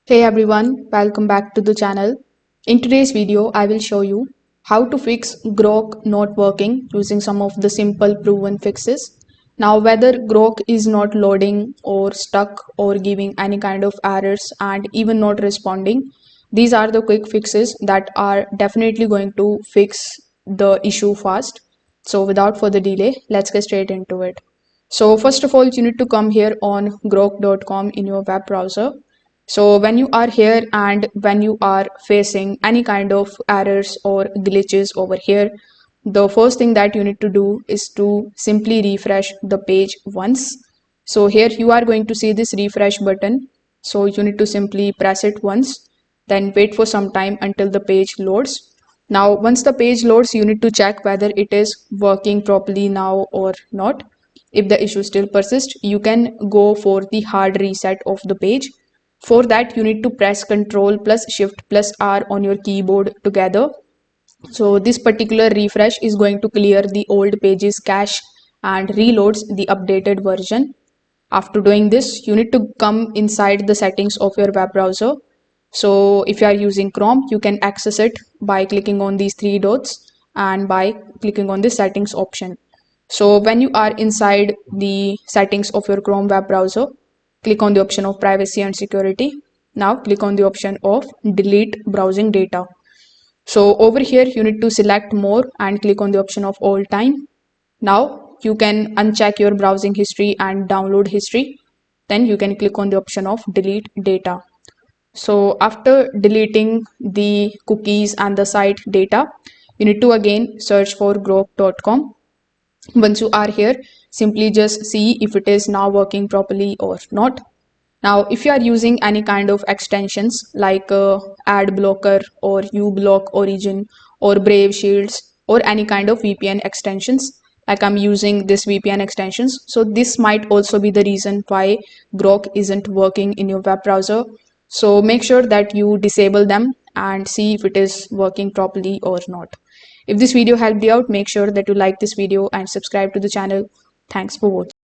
Hey everyone, welcome back to the channel. In today's video, I will show you how to fix Grok not working using some of the simple proven fixes. Now, whether Grok is not loading or stuck or giving any kind of errors and even not responding, these are the quick fixes that are definitely going to fix the issue fast. So without further delay, let's get straight into it. So first of all, you need to come here on grok.com in your web browser. So when you are here and when you are facing any kind of errors or glitches over here, the first thing that you need to do is to simply refresh the page once. So here you are going to see this refresh button. So you need to simply press it once, then wait for some time until the page loads. Now, once the page loads, you need to check whether it is working properly now or not. If the issue still persists, you can go for the hard reset of the page. For that, you need to press Ctrl plus Shift plus R on your keyboard together. So this particular refresh is going to clear the old page's cache and reloads the updated version. After doing this, you need to come inside the settings of your web browser. So if you are using Chrome, you can access it by clicking on these three dots and by clicking on the settings option. So when you are inside the settings of your Chrome web browser, click on the option of privacy and security. Now click on the option of delete browsing data. So over here, you need to select more and click on the option of all time. Now you can uncheck your browsing history and download history. Then you can click on the option of delete data. So after deleting the cookies and the site data, you need to again search for grok.com. Once you are here, simply just see if it is now working properly or not. Now, if you are using any kind of extensions like ad blocker or uBlock origin or Brave Shields or any kind of VPN extensions, like I'm using this VPN extensions, so this might also be the reason why Grok isn't working in your web browser. So make sure that you disable them and see if it is working properly or not. If this video helped you out, make sure that you like this video and subscribe to the channel. Thanks for watching.